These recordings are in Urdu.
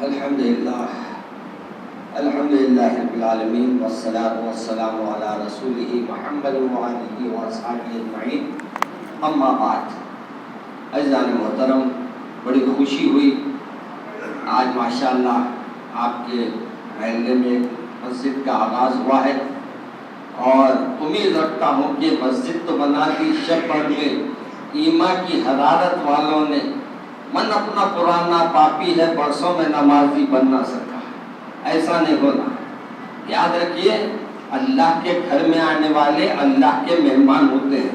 الحمدللہ رب العالمین والصلاة والسلام علی رسولہ محمد وآلہ وصحبہ اجمعین، اما بعد۔ عزیزان محترم، بڑی خوشی ہوئی آج ماشاءاللہ آپ کے محلے میں مسجد کا آغاز ہوا ہے، اور امید رکھتا ہوں کہ مسجد تو بنا دی، شب بھر میں ایمان کی حرارت والوں نے من اپنا پرانا پاپی ہے، برسوں میں نمازی بن نہ سکا۔ ایسا نہیں ہونا۔ یاد رکھیے، اللہ کے گھر میں آنے والے اللہ کے مہمان ہوتے ہیں۔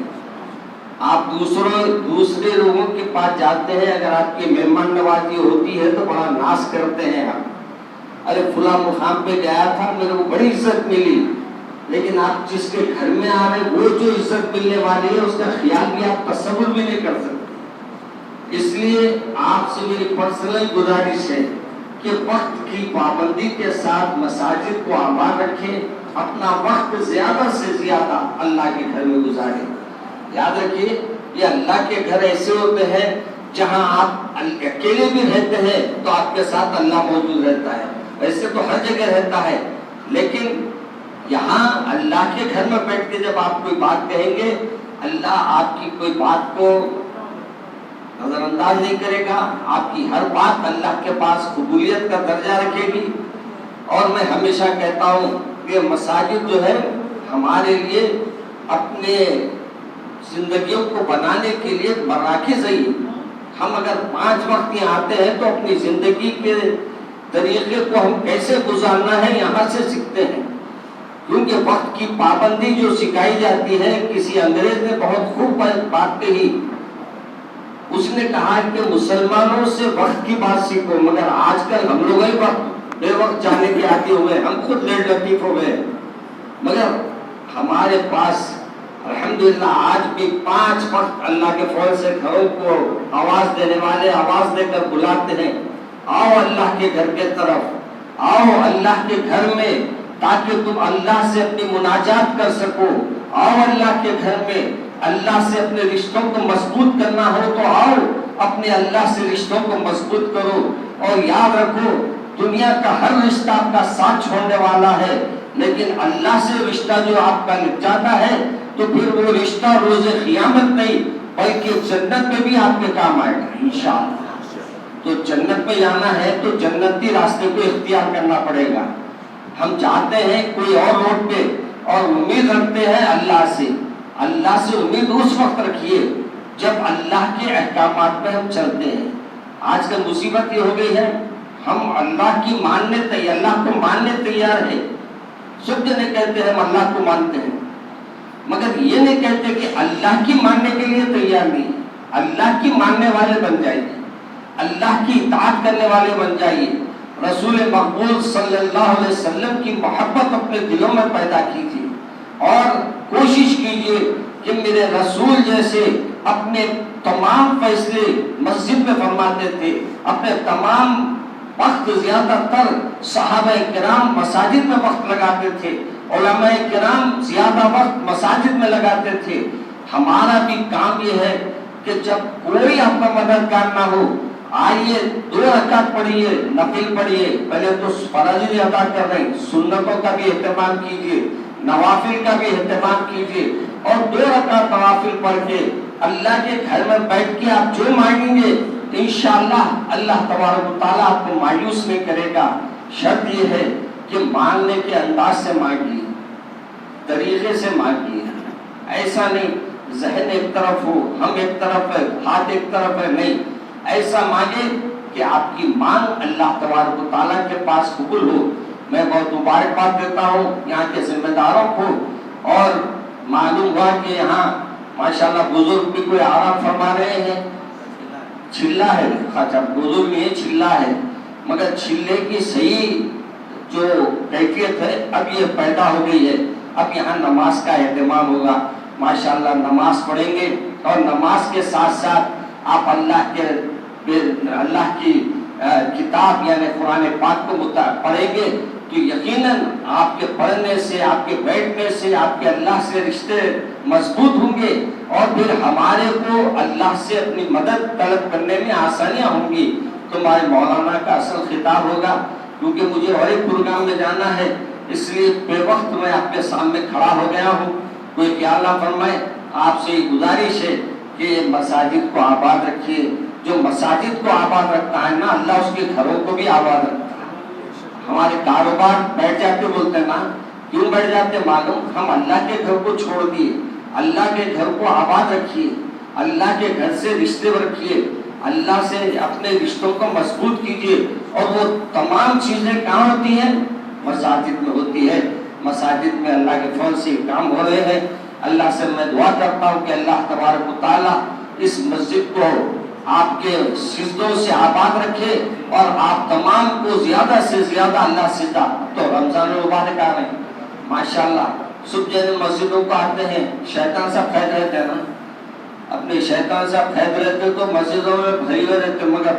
آپ دوسرے لوگوں کے پاس جاتے ہیں، اگر آپ کی مہمان نوازی ہوتی ہے تو بڑا ناز کرتے ہیں آپ، ارے فلاں مقام پہ گیا تھا، میرے کو بڑی عزت ملی، لیکن آپ جس کے گھر میں آ رہے وہ جو عزت ملنے والی ہے اس کا خیال بھی آپ تصور بھی نہیں کر سکتے۔ اس لیے آپ سے میری پرسنل گزارش ہے کہ وقت کی پابندی کے ساتھ مساجد کو آباد رکھیں، اپنا وقت زیادہ سے زیادہ اللہ کے گھر میں گزاریں۔ یاد رکھیے، یہ اللہ کے گھر ایسے ہوتے ہیں جہاں آپ اکیلے بھی رہتے ہیں تو آپ کے ساتھ اللہ موجود رہتا ہے، ویسے تو ہر جگہ رہتا ہے، لیکن یہاں اللہ کے گھر میں بیٹھ کے جب آپ کوئی بات کہیں گے، اللہ آپ کی کوئی بات کو نظر انداز نہیں کرے گا، آپ کی ہر بات اللہ کے پاس قبولیت کا درجہ رکھے گی۔ اور میں ہمیشہ کہتا ہوں کہ مساجد جو ہے ہمارے لیے اپنے زندگیوں کو بنانے کے لیے مراکز ہے۔ ہم اگر 5 وقت یہاں آتے ہیں تو اپنی زندگی کے طریقے کو ہم کیسے گزارنا ہے یہاں سے سیکھتے ہیں، کیونکہ وقت کی پابندی جو سکھائی جاتی ہے، کسی انگریز نے بہت خوب بات کہی، اس نے کہا کہ مسلمانوں سے وقت کی بات سیکھو، مگر آج کل ہم لوگ ہی وقت بے وقت جانے کے عادی ہوئے، ہم خود لیٹ لطیف ہو گئے، مگر ہمارے پاس الحمدللہ آج بھی 5 وقت اللہ کے فضل سے گھروں کو آواز دینے والے آواز دے کر بلاتے ہیں، آؤ اللہ کے گھر کے طرف، آؤ اللہ کے گھر میں، تاکہ تم اللہ سے اپنی مناجات کر سکو، آؤ اللہ کے گھر میں، اللہ سے اپنے رشتوں کو مضبوط کرنا ہو تو آؤ اپنے اللہ سے رشتوں کو مضبوط کرو۔ اور یاد رکھو، دنیا کا ہر رشتہ آپ کا ساتھ چھوڑنے والا ہے، لیکن اللہ سے رشتہ جو آپ کا لگ جاتا ہے تو پھر وہ رشتہ روز قیامت نہیں بلکہ جنت میں بھی آپ کے کام آئے گا انشاءاللہ۔ تو جنت میں جانا ہے تو جنتی راستے کو اختیار کرنا پڑے گا۔ ہم چاہتے ہیں کوئی اور روڈ پہ، اور امید رکھتے ہیں اللہ سے۔ اللہ سے امید اس وقت رکھیے جب اللہ کے احکامات پہ ہم چلتے ہیں۔ آج کل مصیبت یہ ہو گئی ہے، ہم اللہ کی اللہ کو ماننے تیار ہیں، سب جنے کہتے ہیں ہم اللہ کو مانتے ہیں، مگر یہ نہیں کہتے کہ اللہ کی ماننے کے لیے تیار نہیں۔ اللہ کی ماننے والے بن جائیے، اللہ کی اطاعت کرنے والے بن جائیے، رسول مقبول صلی اللہ علیہ وسلم کی محبت اپنے دلوں میں پیدا کیجیے، اور کوشش کیجیے کہ میرے رسول جیسے اپنے تمام فیصلے مسجد میں فرماتے تھے، اپنے تمام وقت زیادہ تر صحابہ کرام مساجد میں وقت لگاتے تھے، علماء کرام زیادہ وقت مساجد میں لگاتے تھے۔ ہمارا بھی کام یہ ہے کہ جب کوئی آپ کا مددگار نہ ہو، آئیے 2 رکعت پڑھیے، نفل پڑھیے، پہلے تو فرض ہی ادا کر رہے ہیں، سنتوں کا بھی اہتمام کیجیے، نوافل کا بھی اہتمام کیجیے، اور 2 رکعت نوافل پڑھ کے اللہ کے گھر میں بیٹھ کے آپ جو مانگیں گے انشاءاللہ اللہ تبارک و تعالیٰ آپ کو مایوس نہیں کرے گا۔ شرط یہ ہے کہ مانگنے کے انداز سے مانگیے، طریقے سے مانگیے، ایسا نہیں ذہن ایک طرف ہو، ہم ایک طرف ہے، ہاتھ ایک طرف ہے، نہیں، ایسا مانگے کہ آپ کی مانگ اللہ تبارک و تعالیٰ کے پاس قبول ہو۔ میں بہت مبارکباد دیتا ہوں یہاں کے ذمہ داروں کو، اور معلوم ہوا کہ یہاں ماشاءاللہ بزرگ بھی کوئی آرام فرما رہے ہیں، چھلا ہے، اچھا بزرگ نہیں چھلا ہے، مگر چھلے کی صحیح جو کیفیت ہے اب یہ پیدا ہو گئی ہے۔ اب یہاں نماز کا اہتمام ہوگا، ماشاءاللہ نماز پڑھیں گے، اور نماز کے ساتھ ساتھ آپ اللہ کی کتاب یعنی قرآن پاک کو پڑھیں گے تو یقیناً آپ کے پڑھنے سے، آپ کے بیٹھنے سے آپ کے اللہ سے رشتے مضبوط ہوں گے، اور پھر ہمارے کو اللہ سے اپنی مدد طلب کرنے میں آسانیاں ہوں گی۔ تمہارے مولانا کا اصل خطاب ہوگا، کیونکہ مجھے اور ایک پروگرام میں جانا ہے، اس لیے بے وقت میں آپ کے سامنے کھڑا ہو گیا ہوں۔ کوئی خیال نہ فرمائے، آپ سے یہ گزارش ہے کہ مساجد کو آباد رکھیے۔ جو مساجد کو آباد رکھتا ہے نا، اللہ اس کے گھروں کو بھی آباد رکھتا ہے۔ ہمارے کاروبار بیٹھ جاتے، بولتے ہیں نا، کیوں بیٹھ جاتے معلوم؟ ہم اللہ کے گھر کو چھوڑ دیے۔ اللہ کے گھر کو آباد رکھیے، اللہ کے گھر سے رشتے رکھیے، اللہ سے اپنے رشتوں کو مضبوط کیجیے، اور وہ تمام چیزیں کہاں ہوتی ہیں؟ مساجد میں ہوتی ہے۔ مساجد میں اللہ کے فضل سے کام ہو رہے ہیں۔ اللہ سے میں دعا کرتا ہوں کہ اللہ تبارک و تعالیٰ اس مسجد کو آپ کے سجدوں سے آباد رکھے، اور آپ تمام کو زیادہ سے زیادہ اللہ سجدہ۔ تو رمضان مبارک آ رہے ہیں، ماشاءاللہ صبح جب مسجدوں کو آتے ہیں، شیطان صاحب قید رہتے ہیں نا، اپنے شیطان صاحب قید رہتے تو مسجدوں میں بھری ہوئے رہتے، مگر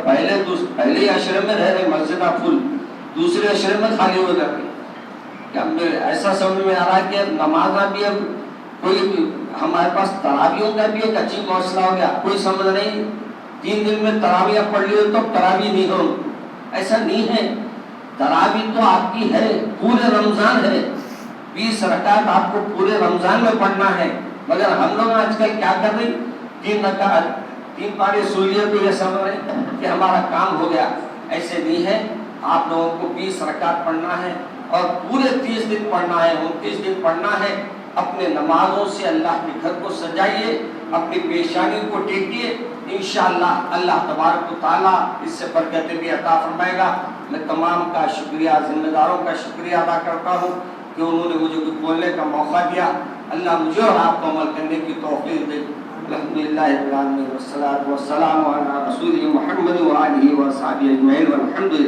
پہلے عشرے میں رہ رہے مسجدہ فل، دوسرے عشرے میں خالی ہو جاتے۔ کہ ایسا سمجھ میں آ رہا ہے کہ نمازہ بھی اب کوئی، ہمارے پاس تراویحوں کا بھی ایک عجیب مسئلہ ہو گیا، کوئی سمجھ نہیں 3 دن میں تراویح پڑھ لی تو تراویح نہیں ہو، ایسا نہیں ہے۔ تراویح تو آپ کی ہے، پورے رمضان ہے، 20 رکعت آپ کو پورے رمضان میں پڑھنا ہے، مگر ہم لوگ آج کل کیا کر رہے ہیں؟ 3 رکعت 3 پارے سن لیے تو یہ سمجھ رہے ہیں کہ ہمارا کام ہو گیا۔ ایسے نہیں ہے، آپ لوگوں کو 20 رکعت پڑھنا ہے، اور پورے 30 دن پڑھنا ہے، 29 دن پڑھنا ہے۔ اپنے نمازوں سے اللہ کے گھر کو سجائیے، اپنی پیشانی کو ٹیکیے، انشاءاللہ اللہ تبارک و تعالیٰ اس سے برکتیں بھی عطا فرمائے گا۔ میں تمام کا شکریہ، ذمہ داروں کا شکریہ ادا کرتا ہوں کہ انہوں نے مجھے کچھ بولنے کا موقع دیا۔ اللہ مجھے اور آپ کو عمل کرنے کی توفیق دے۔ الحمدللہ رب العالمین، والصلاۃ والسلام علی رسول محمد وآلہ وصحبہ اجمعین، والحمدللہ۔